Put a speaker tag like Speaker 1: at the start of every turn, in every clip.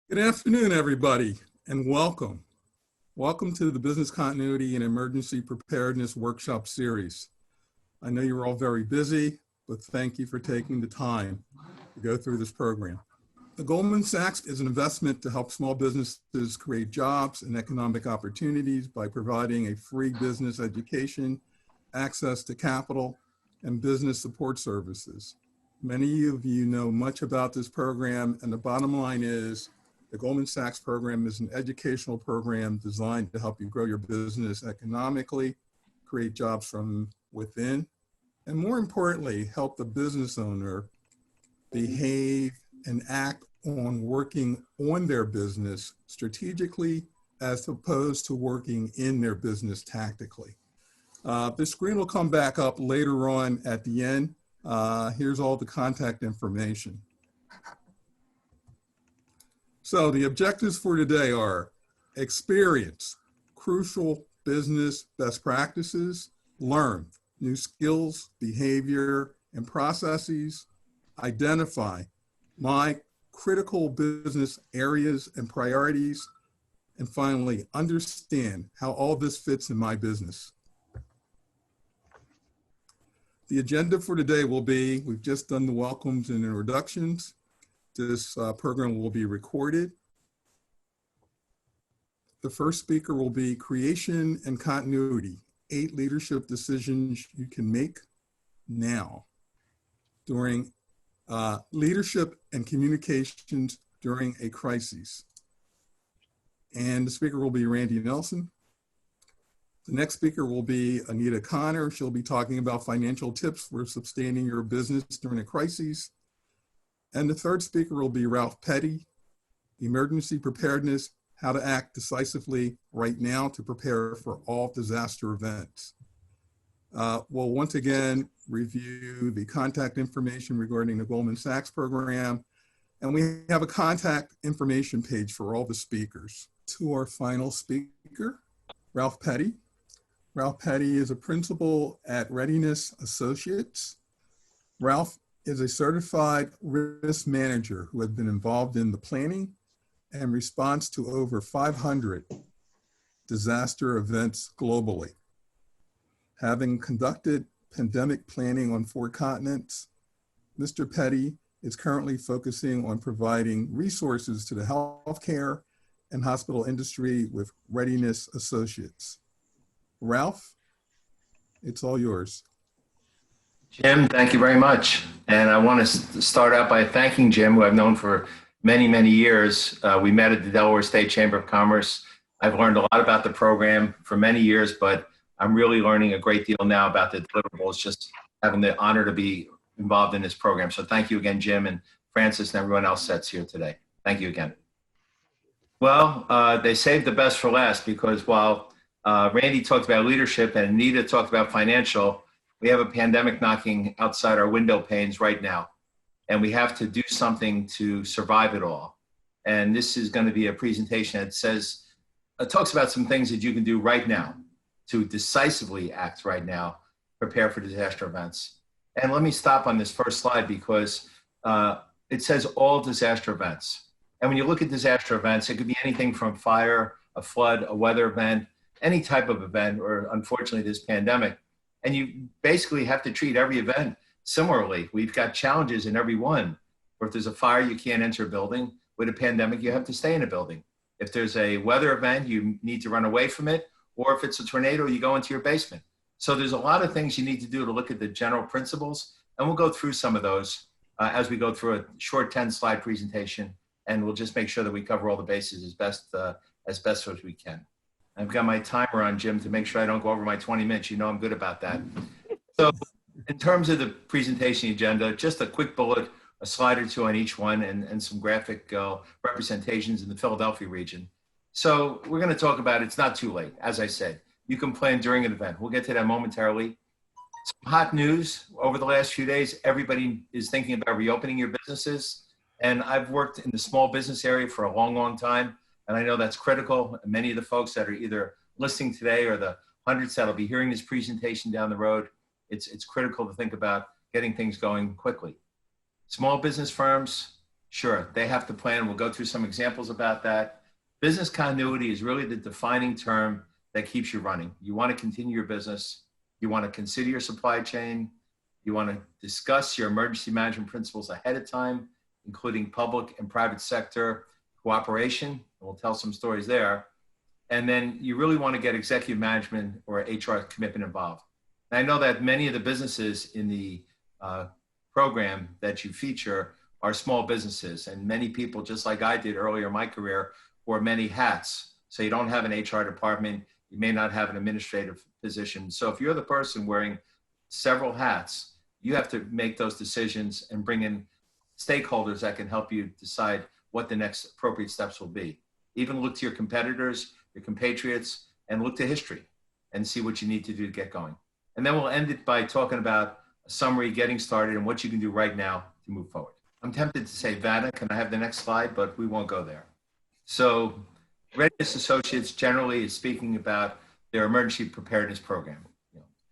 Speaker 1: Good afternoon, everybody, and welcome. Welcome to the Business Continuity and Emergency Preparedness Workshop Series. I know you're all very busy, but thank you for taking the time to go through this program. The Goldman Sachs is an investment to help small businesses create jobs and economic opportunities by providing a free business education, access to capital, and business support services. Many of you know much about this program, and the bottom line is the Goldman Sachs program is an educational program designed to help you grow your business economically, create jobs from within, and more importantly, help the business owner behave and act on working on their business strategically as opposed to working in their business tactically. The screen will come back up later on at the end. Here's all the contact information. So the objectives for today are experience crucial business best practices, learn new skills, behavior, and processes, identify my critical business areas and priorities, and finally, understand how all this fits in my business. The agenda for today will be, we've just done the welcomes and introductions. This program will be recorded. The first speaker will be creation and continuity, 8 leadership decisions you can make now during leadership and communications during a crisis. And the speaker will be Randy Nelson. The next speaker will be Anita Connor. She'll be talking about financial tips for sustaining your business during a crisis. And the third speaker will be Ralph Petti, Emergency Preparedness, How to Act Decisively Right Now to Prepare for All Disaster Events. We'll once again review the contact information regarding the Goldman Sachs program, and we have a contact information page for all the speakers. To our final speaker, Ralph Petti. Ralph Petti is a principal at Readiness Associates. Ralph is a certified risk manager who has been involved in the planning and response to over 500 disaster events globally. Having conducted pandemic planning on 4 continents, Mr. Petti is currently focusing on providing resources to the healthcare and hospital industry with Readiness Associates. Ralph, it's all yours.
Speaker 2: Jim, thank you very much. And I want to start out by thanking Jim, who I've known for many, many years. We met at the Delaware State Chamber of Commerce. I've learned a lot about the program for many years, but I'm really learning a great deal now about the deliverables, just having the honor to be involved in this program. So thank you again, Jim and Francis and everyone else that's here today. Thank you again. Well, they saved the best for last because while Randy talked about leadership and Anita talked about financial, we have a pandemic knocking outside our window panes right now, and we have to do something to survive it all. And this is going to be a presentation that talks about some things that you can do right now to decisively act right now, prepare for disaster events. And let me stop on this first slide because it says all disaster events. And when you look at disaster events, it could be anything from fire, a flood, a weather event, any type of event, or unfortunately this pandemic. And you basically have to treat every event similarly. We've got challenges in every one. Or if there's a fire, you can't enter a building. With a pandemic, you have to stay in a building. If there's a weather event, you need to run away from it. Or if it's a tornado, you go into your basement. So there's a lot of things you need to do to look at the general principles. And we'll go through some of those as we go through a short 10-slide presentation. And we'll just make sure that we cover all the bases as best as we can. I've got my timer on, Jim, to make sure I don't go over my 20 minutes. You know I'm good about that. So in terms of the presentation agenda, just a quick bullet, a slide or 2 on each one, and some graphic representations in the Philadelphia region. So we're going to talk about it's not too late. As I said, you can plan during an event. We'll get to that momentarily. Some hot news over the last few days. Everybody is thinking about reopening your businesses. And I've worked in the small business area for a long, long time. And I know that's critical. Many of the folks that are either listening today or the hundreds that'll be hearing this presentation down the road, it's critical to think about getting things going quickly. Small business firms Sure, they have to plan. We'll go through some examples about that. Business continuity is really the defining term that keeps you running. You want to continue your business. You want to consider your supply chain. You want to discuss your emergency management principles ahead of time, including public and private sector cooperation. And we'll tell some stories there. And then you really want to get executive management or HR commitment involved. And I know that many of the businesses in the program that you feature are small businesses, and many people, just like I did earlier in my career, wore many hats. So you don't have an HR department, you may not have an administrative position. So if you're the person wearing several hats, you have to make those decisions and bring in stakeholders that can help you decide what the next appropriate steps will be. Even look to your competitors, your compatriots, and look to history and see what you need to do to get going. And then we'll end it by talking about a summary, getting started, and what you can do right now to move forward. I'm tempted to say Vanna, can I have the next slide, but we won't go there. So Readiness Associates generally is speaking about their emergency preparedness program,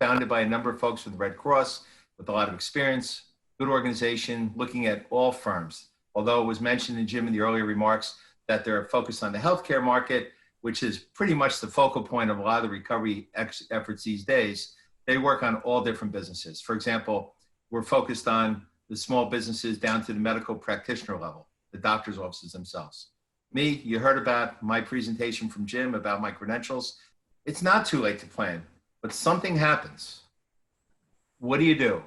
Speaker 2: founded by a number of folks with the Red Cross with a lot of experience, good organization, looking at all firms. Although it was mentioned in Jim in the earlier remarks that they're focused on the healthcare market, which is pretty much the focal point of a lot of the recovery efforts these days, they work on all different businesses. For example, we're focused on the small businesses down to the medical practitioner level, the doctor's offices themselves. Me, you heard about my presentation from Jim about my credentials. It's not too late to plan, but something happens. What do?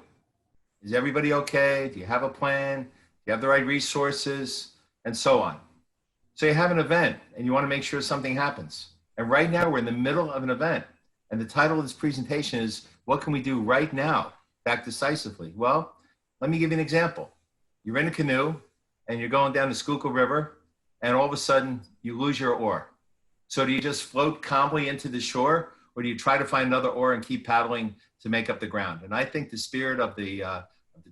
Speaker 2: Is everybody okay? Do you have a plan? Do you have the right resources? And so on. So you have an event and you want to make sure something happens. And right now we're in the middle of an event. And the title of this presentation is, what can we do right now to act decisively? Well, let me give you an example. You're in a canoe and you're going down the Schuylkill River, and all of a sudden you lose your oar. So do you just float calmly into the shore, or do you try to find another oar and keep paddling to make up the ground? And I think the spirit of the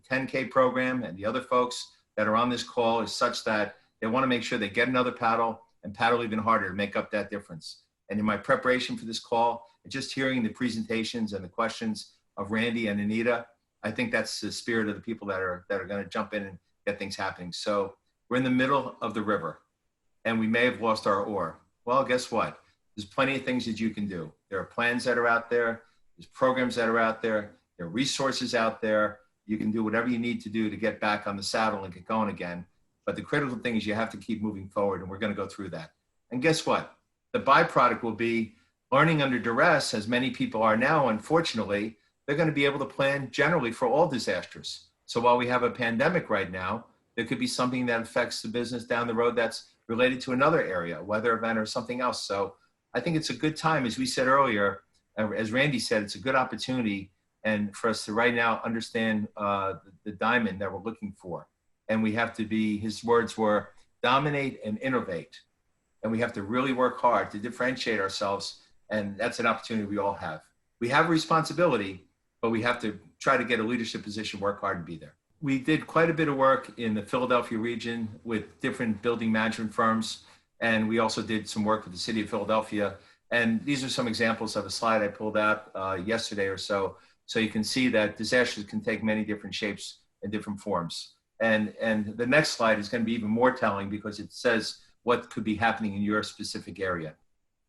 Speaker 2: 10K program and the other folks that are on this call is such that they want to make sure they get another paddle and paddle even harder to make up that difference. And in my preparation for this call, and just hearing the presentations and the questions of Randy and Anita, I think that's the spirit of the people that are going to jump in and get things happening. So we're in the middle of the river and we may have lost our oar. Well, guess what? There's plenty of things that you can do. There are plans that are out there. There's programs that are out there. There are resources out there. You can do whatever you need to do to get back on the saddle and get going again. But the critical thing is you have to keep moving forward, and we're going to go through that. And guess what? The byproduct will be learning under duress, as many people are now, unfortunately. They're going to be able to plan generally for all disasters. So while we have a pandemic right now, there could be something that affects the business down the road that's related to another area, weather event or something else. So I think it's a good time, as we said earlier, as Randy said, it's a good opportunity and for us to right now understand the diamond that we're looking for. And we have to be, his words were, dominate and innovate. And we have to really work hard to differentiate ourselves. And that's an opportunity we all have. We have a responsibility, but we have to try to get a leadership position, work hard, and be there. We did quite a bit of work in the Philadelphia region with different building management firms. And we also did some work with the city of Philadelphia. And these are some examples of a slide I pulled out yesterday or so. So you can see that disasters can take many different shapes and different forms. And the next slide is going to be even more telling because it says what could be happening in your specific area.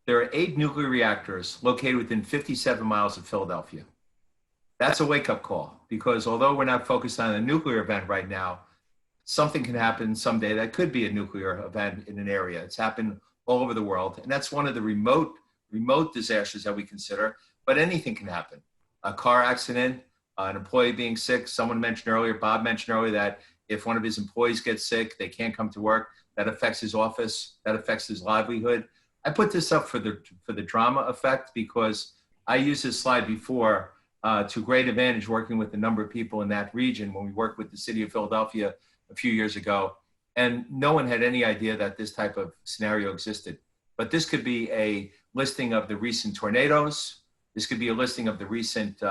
Speaker 2: There are 8 nuclear reactors located within 57 miles of Philadelphia. That's a wake-up call because although we're not focused on a nuclear event right now, something can happen someday that could be a nuclear event in an area. It's happened all over the world. And that's one of the remote disasters that we consider, but anything can happen. A car accident, an employee being sick. Someone mentioned earlier, Bob mentioned earlier, that if one of his employees gets sick, they can't come to work. That affects his office. That affects his livelihood. I put this up for the drama effect because I used this slide before to great advantage working with a number of people in that region when we worked with the city of Philadelphia a few years ago. And no one had any idea that this type of scenario existed. But this could be a listing of the recent tornadoes. This could be a listing of the recent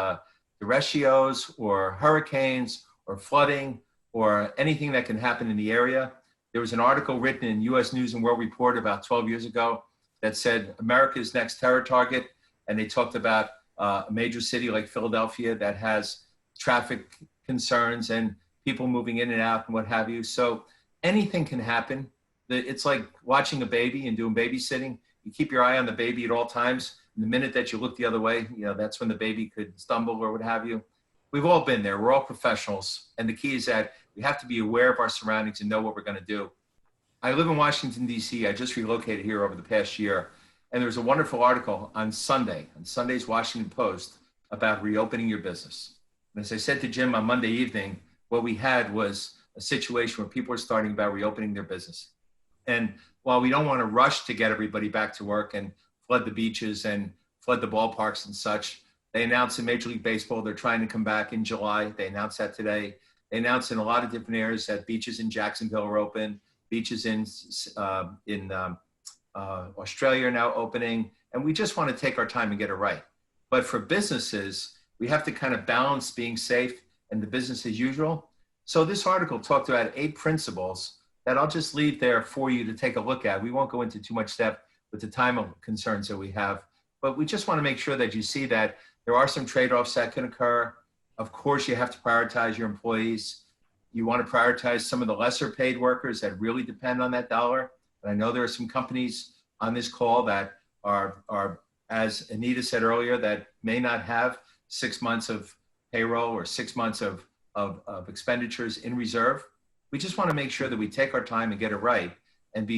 Speaker 2: derechos or hurricanes or flooding or anything that can happen in the area. There was an article written in U.S. News and World Report about 12 years ago that said America's next terror target. And they talked about a major city like Philadelphia that has traffic concerns and people moving in and out and what have you. So anything can happen. It's like watching a baby and doing babysitting. You keep your eye on the baby at all times. And the minute that you look the other way, that's when the baby could stumble or what have you. We've all been there. We're all professionals. And the key is that we have to be aware of our surroundings and know what we're going to do. I live in Washington, D.C. I just relocated here over the past year. And there was a wonderful article on Sunday's Washington Post, about reopening your business. And as I said to Jim on Monday evening, what we had was a situation where people were starting about reopening their business. And while we don't want to rush to get everybody back to work and flood the beaches and flood the ballparks and such, they announced in Major League Baseball they're trying to come back in July. They announced that today. They announced in a lot of different areas that beaches in Jacksonville are open, beaches in Australia are now opening, and we just want to take our time and get it right. But for businesses, we have to kind of balance being safe and the business as usual. So this article talked about 8 principles that I'll just leave there for you to take a look at. We won't go into too much depth with the time of concerns that we have, but we just want to make sure that you see that there are some trade-offs that can occur. Of course, you have to prioritize your employees. You want to prioritize some of the lesser paid workers that really depend on that dollar. And I know there are some companies on this call that are, as Anita said earlier, that may not have 6 months of payroll or 6 months of expenditures in reserve. We just want to make sure that we take our time and get it right and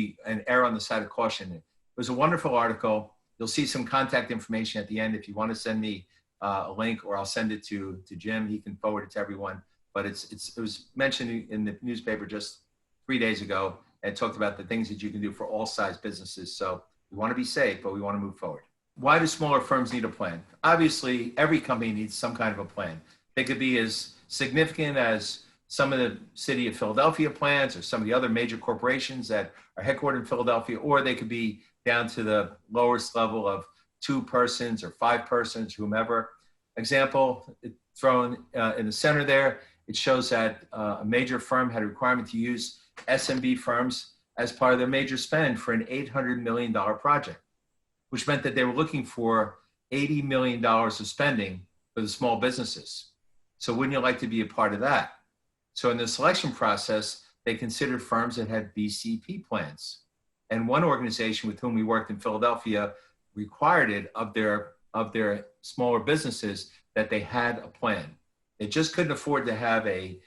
Speaker 2: err on the side of caution. It was a wonderful article. You'll see some contact information at the end if you want to send me a link, or I'll send it to Jim. He can forward it to everyone. But it was mentioned in the newspaper just 3 days ago, and talked about the things that you can do for all size businesses. So we want to be safe, but we want to move forward. Why do smaller firms need a plan? Obviously, every company needs some kind of a plan. They could be as significant as some of the city of Philadelphia plans or some of the other major corporations that are headquartered in Philadelphia, or they could be down to the lowest level of 2 persons or 5 persons, whomever. Example, thrown in the center there, it shows that a major firm had a requirement to use SMB firms as part of their major spend for an $800 million project, which meant that they were looking for $80 million of spending for the small businesses. So wouldn't you like to be a part of that? So in the selection process, they considered firms that had BCP plans. And one organization with whom we worked in Philadelphia required it of their smaller businesses that they had a plan. They just couldn't afford to have a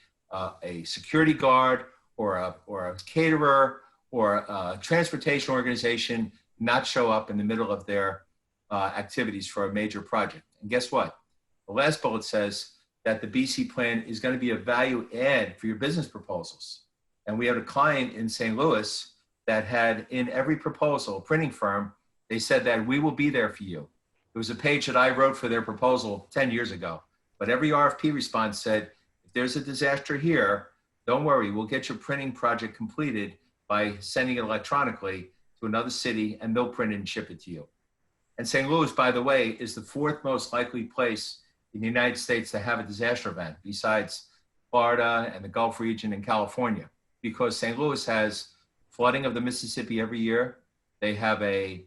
Speaker 2: security guard or a caterer or a transportation organization not show up in the middle of their activities for a major project. And guess what? The last bullet says that the BC plan is going to be a value add for your business proposals. And we had a client in St. Louis that had in every proposal, a printing firm, they said that we will be there for you. It was a page that I wrote for their proposal 10 years ago. But every RFP response said, if there's a disaster here, don't worry, we'll get your printing project completed by sending it electronically to another city, and they'll print it and ship it to you. And St. Louis, by the way, is the 4th most likely place in the United States to have a disaster event, besides Florida and the Gulf region and California, because St. Louis has flooding of the Mississippi every year. They have a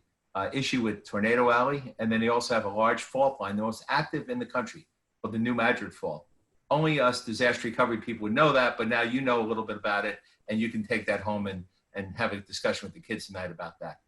Speaker 2: issue with Tornado Alley, and then they also have a large fault line, the most active in the country, called the New Madrid Fault. Only us disaster recovery people would know that, but now you know a little bit about it, and you can take that home and have a discussion with the kids tonight about that.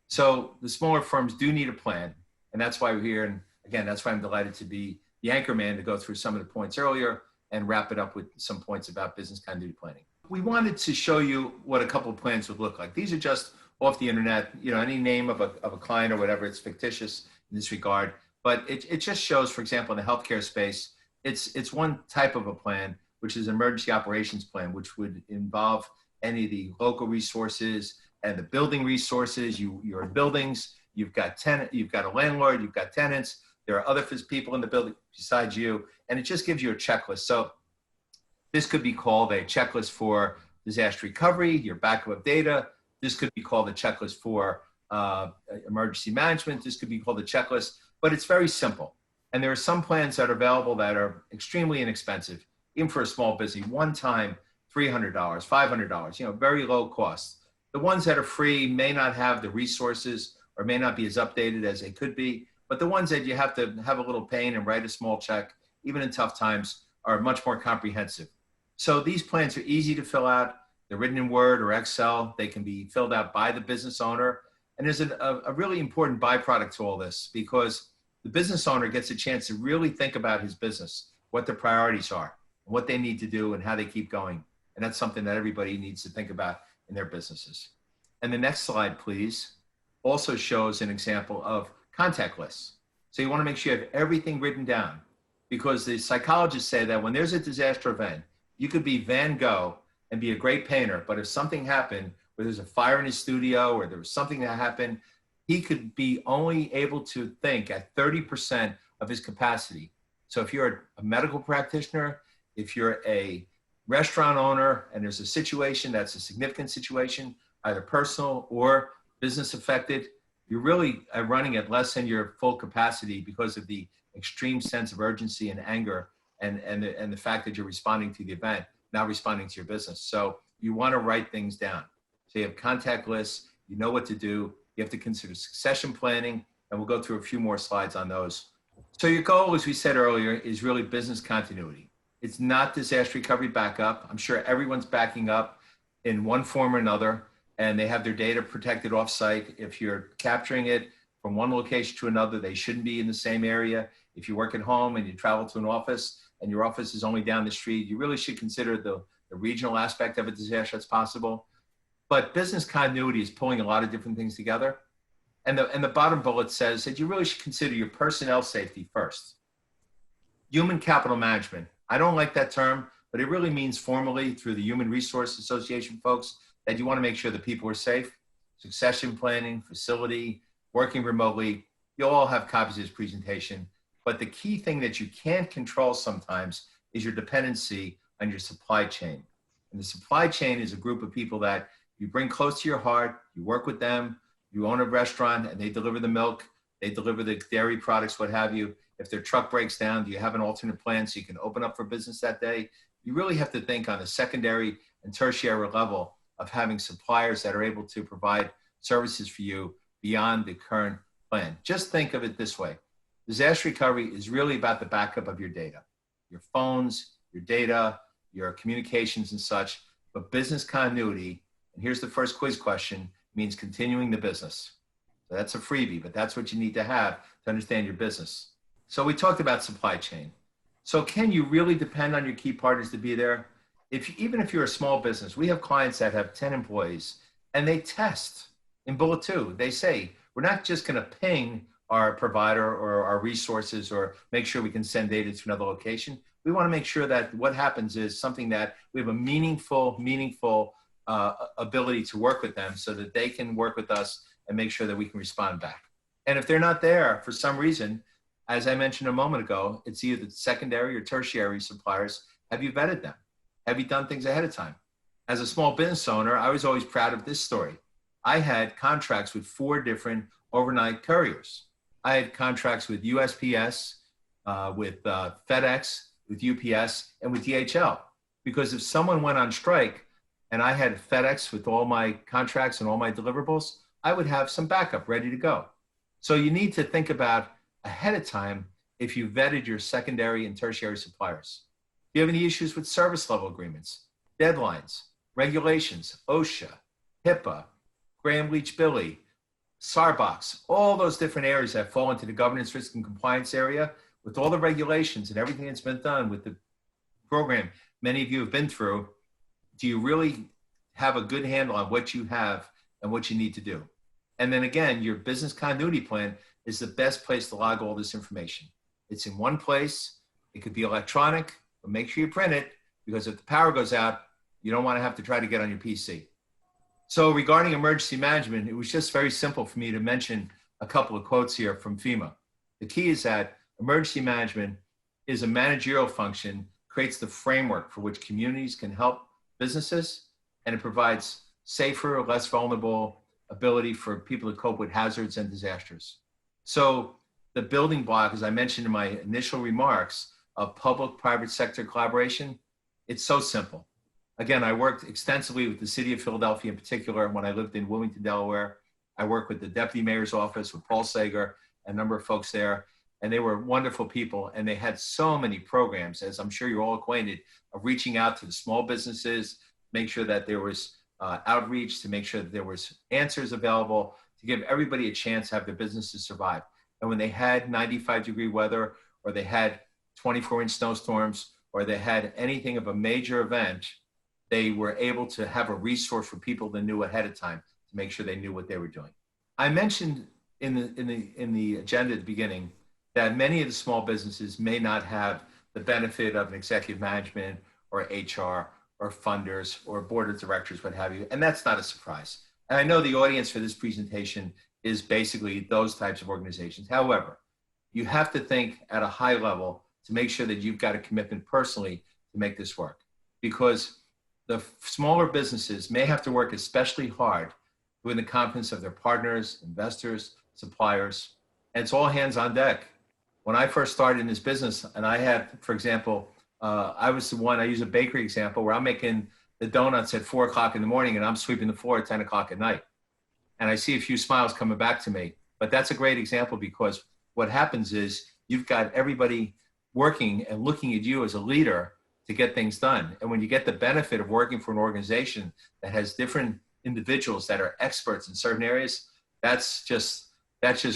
Speaker 2: So the smaller firms do need a plan, and that's why we're here. And again, that's why I'm delighted to be the anchor man to go through some of the points earlier and wrap it up with some points about business continuity planning. We wanted to show you what a couple of plans would look like. These are just off the internet, any name of a client or whatever, it's fictitious in this regard. But it just shows, for example, in the healthcare space, it's one type of a plan, which is an emergency operations plan, which would involve any of the local resources and the building resources. You're in buildings, you've got a landlord, you've got tenants, there are other people in the building besides you, and it just gives you a checklist. So this could be called a checklist for disaster recovery, your backup of data. This could be called a checklist for emergency management. This could be called a checklist, but it's very simple. And there are some plans that are available that are extremely inexpensive, even for a small business, one time, $300, $500, very low cost. The ones that are free may not have the resources or may not be as updated as they could be, but the ones that you have to have a little pain and write a small check, even in tough times, are much more comprehensive. So these plans are easy to fill out. They're written in Word or Excel. They can be filled out by the business owner. And there's a really important byproduct to all this, because the business owner gets a chance to really think about his business, what the priorities are, and what they need to do, and how they keep going. And that's something that everybody needs to think about in their businesses. And the next slide, please, also shows an example of contact lists. So you want to make sure you have everything written down, because the psychologists say that when there's a disaster event, you could be Van Gogh and be a great painter, but if something happened, where there's a fire in his studio or there was something that happened, he could be only able to think at 30% of his capacity. So if you're a medical practitioner, if you're a restaurant owner and there's a situation that's a significant situation, either personal or business affected, you're really running at less than your full capacity because of the extreme sense of urgency and anger and the fact that you're responding to the event, not responding to your business. So you want to write things down. So you have contact lists, you know what to do, you have to consider succession planning, and we'll go through a few more slides on those. So your goal, as we said earlier, is really business continuity. It's not disaster recovery backup. I'm sure everyone's backing up in one form or another, and they have their data protected offsite. If you're capturing it from one location to another, they shouldn't be in the same area. If you work at home and you travel to an office and your office is only down the street, you really should consider the regional aspect of a disaster that's possible. But business continuity is pulling a lot of different things together. And the bottom bullet says that you really should consider your personnel safety first. Human capital management. I don't like that term, but it really means formally through the Human Resource Association folks that you want to make sure that people are safe. Succession planning, facility, working remotely. You'll all have copies of this presentation. But the key thing that you can't control sometimes is your dependency on your supply chain. And the supply chain is a group of people that you bring close to your heart, you work with them, you own a restaurant and they deliver the milk, they deliver the dairy products, what have you. If their truck breaks down, do you have an alternate plan so you can open up for business that day? You really have to think on a secondary and tertiary level of having suppliers that are able to provide services for you beyond the current plan. Just think of it this way. Disaster recovery is really about the backup of your data, your phones, your data, your communications and such, but business continuity, and here's the first quiz question, means continuing the business. So that's a freebie, but that's what you need to have to understand your business. So we talked about supply chain. So can you really depend on your key partners to be there? Even if you're a small business, we have clients that have 10 employees and they test in bullet 2. They say, we're not just going to ping our provider or our resources or make sure we can send data to another location. We want to make sure that what happens is something that we have a meaningful ability to work with them so that they can work with us and make sure that we can respond back. And if they're not there for some reason, as I mentioned a moment ago, it's either the secondary or tertiary suppliers. Have you vetted them? Have you done things ahead of time? As a small business owner, I was always proud of this story. I had contracts with 4 different overnight couriers. I had contracts with USPS, with FedEx, with UPS, and with DHL. Because if someone went on strike and I had FedEx with all my contracts and all my deliverables, I would have some backup ready to go. So you need to think about ahead of time if you vetted your secondary and tertiary suppliers. Do you have any issues with service level agreements, deadlines, regulations, OSHA, HIPAA, Graham-Leach-Billy, Sarbox, all those different areas that fall into the governance, risk, and compliance area with all the regulations and everything that's been done with the program many of you have been through? Do you really have a good handle on what you have and what you need to do? And then again, your business continuity plan is the best place to log all this information. It's in one place. It could be electronic, but make sure you print it, because if the power goes out, you don't want to have to try to get on your PC. So regarding emergency management, it was just very simple for me to mention a couple of quotes here from FEMA. The key is that emergency management is a managerial function, creates the framework for which communities can help businesses, and it provides safer, less vulnerable ability for people to cope with hazards and disasters. So the building block, as I mentioned in my initial remarks, of public-private sector collaboration, it's so simple. Again, I worked extensively with the city of Philadelphia in particular when I lived in Wilmington, Delaware. I worked with the deputy mayor's office, with Paul Sager, a number of folks there, and they were wonderful people, and they had so many programs, as I'm sure you're all acquainted, of reaching out to the small businesses, make sure that there was outreach, to make sure that there was answers available, to give everybody a chance to have their businesses survive. And when they had 95-degree weather, or they had 24-inch snowstorms, or they had anything of a major event, they were able to have a resource for people that knew ahead of time to make sure they knew what they were doing. I mentioned in the agenda at the beginning that many of the small businesses may not have the benefit of an executive management or HR or funders or board of directors, what have you, and that's not a surprise. And I know the audience for this presentation is basically those types of organizations. However, you have to think at a high level to make sure that you've got a commitment personally to make this work, because the smaller businesses may have to work especially hard to win the confidence of their partners, investors, suppliers, and it's all hands on deck. When I first started in this business, and I had, for example, I use a bakery example where I'm making the donuts at 4 o'clock in the morning and I'm sweeping the floor at 10 o'clock at night. And I see a few smiles coming back to me, but that's a great example, because what happens is you've got everybody working and looking at you as a leader to get things done. And when you get the benefit of working for an organization that has different individuals that are experts in certain areas, that's just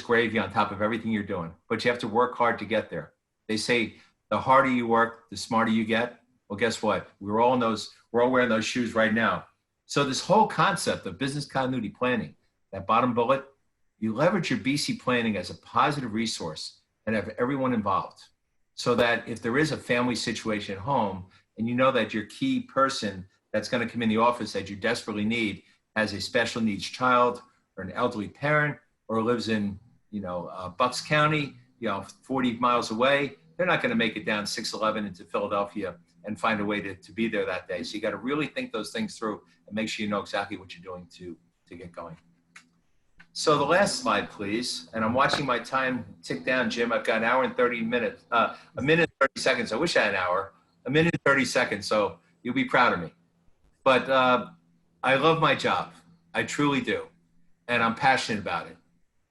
Speaker 2: gravy on top of everything you're doing. But you have to work hard to get there. They say the harder you work, the smarter you get. Well, guess what? We're all wearing those shoes right now. So this whole concept of business continuity planning, that bottom bullet, you leverage your BC planning as a positive resource and have everyone involved, so that if there is a family situation at home and you know that your key person that's going to come in the office that you desperately need has a special needs child or an elderly parent or lives in, Bucks County, 40 miles away, they're not going to make it down 611 into Philadelphia and find a way to be there that day. So you got to really think those things through and make sure you know exactly what you're doing to get going. So the last slide, please. And I'm watching my time tick down, Jim. I've got an hour and 30 minutes, a minute and 30 seconds. I wish I had an hour, a minute and 30 seconds. So you'll be proud of me. But I love my job. I truly do. And I'm passionate about it.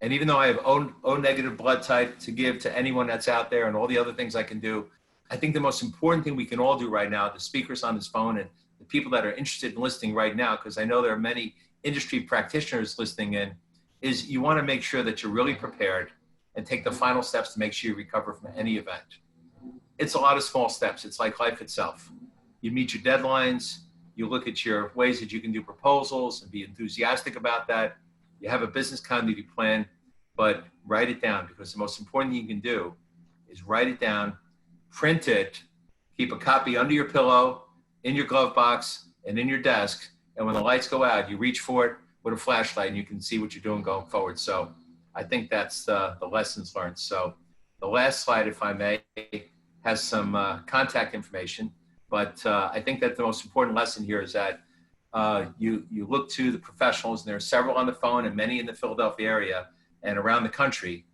Speaker 2: And even though I have O negative blood type to give to anyone that's out there and all the other things I can do, I think the most important thing we can all do right now, the speakers on this phone and the people that are interested in listening right now, because I know there are many industry practitioners listening in, is you want to make sure that you're really prepared and take the final steps to make sure you recover from any event. It's a lot of small steps. It's like life itself. You meet your deadlines. You look at your ways that you can do proposals and be enthusiastic about that. You have a business continuity plan, but write it down, because the most important thing you can do is write it down, print it, keep a copy under your pillow, in your glove box, and in your desk. And when the lights go out, you reach for it with a flashlight and you can see what you're doing going forward. So I think that's the lessons learned. So the last slide, if I may, has some contact information. But I think that the most important lesson here is that you look to the professionals, and there are several on the phone and many in the Philadelphia area and around the country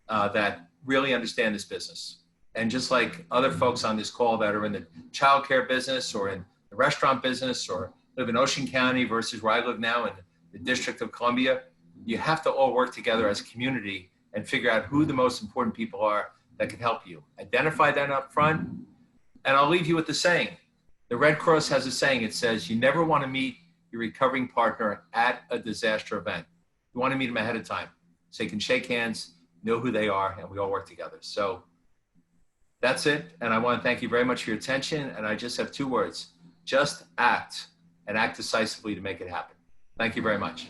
Speaker 2: that really understand this business. And just like other folks on this call that are in the childcare business or in the restaurant business or live in Ocean County versus where I live now in the District of Columbia, you have to all work together as a community and figure out who the most important people are that can help you. Identify that up front. And I'll leave you with the saying. The Red Cross has a saying. It says, you never want to meet your recovering partner at a disaster event. You want to meet them ahead of time so you can shake hands, know who they are, and we all work together. So that's it. And I want to thank you very much for your attention. And I just have 2 words. Just act, and act decisively to make it happen. Thank you very much.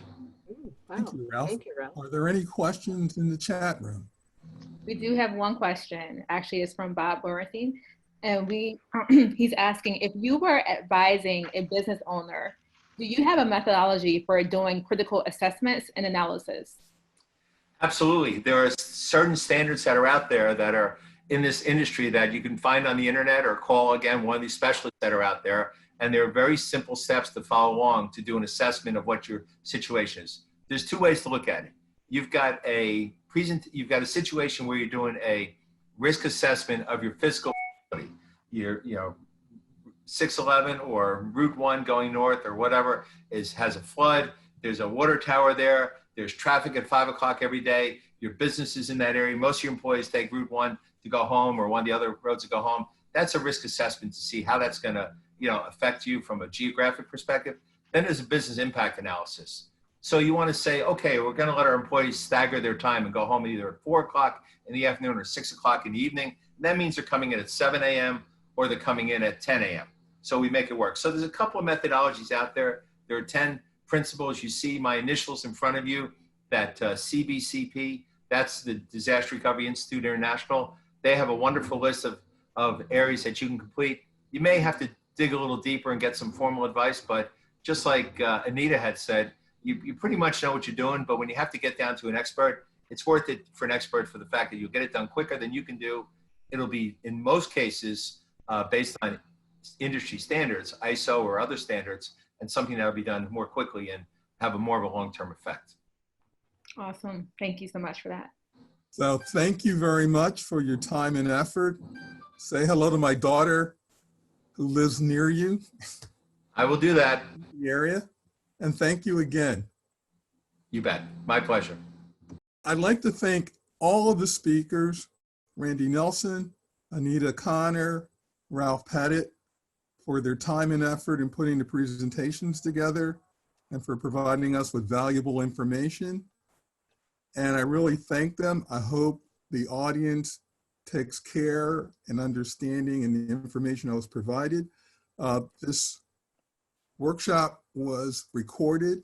Speaker 3: Ooh, wow.
Speaker 1: Thank you, Ralph.
Speaker 3: Thank you, Ralph.
Speaker 1: Are there any questions in the chat room?
Speaker 4: We do have one question. Actually, it's from Bob Borantine. And he's asking, if you were advising a business owner, do you have a methodology for doing critical assessments and analysis?
Speaker 2: Absolutely. There are certain standards that are out there that are in this industry that you can find on the internet or call, again, one of these specialists that are out there. And there are very simple steps to follow along to do an assessment of what your situation is. There's 2 ways to look at it. You've got a situation where you're doing a risk assessment of your physical facility. Your 611 or Route 1 going north or whatever has a flood. There's a water tower there. There's traffic at 5 o'clock every day. Your business is in that area. Most of your employees take Route 1 to go home or one of the other roads to go home. That's a risk assessment to see how that's going to affect you from a geographic perspective. Then there's a business impact analysis. So you want to say, okay, we're going to let our employees stagger their time and go home either at 4 o'clock in the afternoon or 6 o'clock in the evening. And that means they're coming in at 7 a.m. or they're coming in at 10 a.m. So we make it work. So there's a couple of methodologies out there. There are 10 principles. You see my initials in front of you, that CBCP, that's the Disaster Recovery Institute International. They have a wonderful list of areas that you can complete. You may have to dig a little deeper and get some formal advice, but just like Anita had said, you pretty much know what you're doing, but when you have to get down to an expert, it's worth it for an expert for the fact that you'll get it done quicker than you can do. It'll be, in most cases, based on industry standards, ISO or other standards, and something that will be done more quickly and have more of a long-term effect.
Speaker 4: Awesome. Thank you so much for that.
Speaker 1: So thank you very much for your time and effort. Say hello to my daughter who lives near you.
Speaker 2: I will do that.
Speaker 1: The area. And thank you again.
Speaker 2: You bet. My pleasure.
Speaker 1: I'd like to thank all of the speakers, Randy Nelson, Anita Connor, Ralph Petti, for their time and effort in putting the presentations together and for providing us with valuable information. And I really thank them. I hope the audience takes care and understanding in the information I was provided. This workshop was recorded,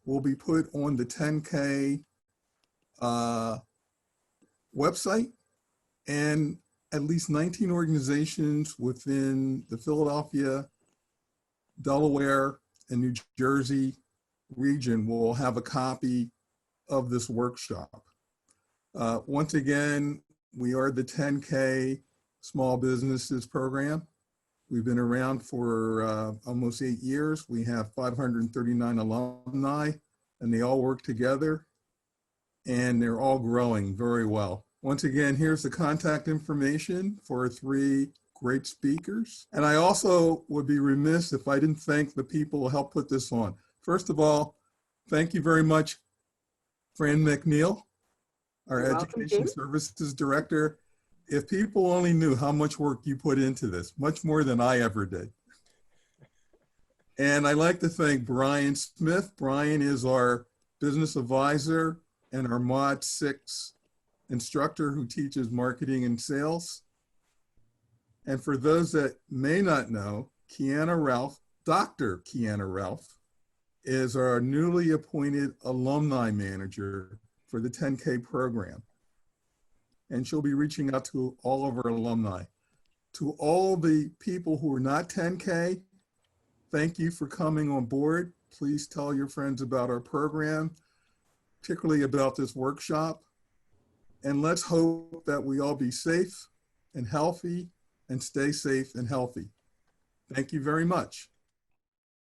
Speaker 1: will be put on the 10K website, and at least 19 organizations within the Philadelphia, Delaware, and New Jersey region will have a copy of this workshop. Once again, we are the 10K Small Businesses Program. We've been around for almost 8 years. We have 539 alumni, and they all work together, and they're all growing very well. Once again, here's the contact information for 3 great speakers. And I also would be remiss if I didn't thank the people who helped put this on. First of all, thank you very much, Fran McNeil, our Education Services Director. If people only knew how much work you put into this, much more than I ever did. And I'd like to thank Brian Smith. Brian is our business advisor and our Mod 6 instructor who teaches marketing and sales. And for those that may not know, Kiana Ralph, Dr. Kiana Ralph, is our newly appointed alumni manager for the 10K program. And she'll be reaching out to all of our alumni. To all the people who are not 10K, thank you for coming on board. Please tell your friends about our program, particularly about this workshop. And let's hope that we all be safe and healthy and stay safe and healthy. Thank you very much.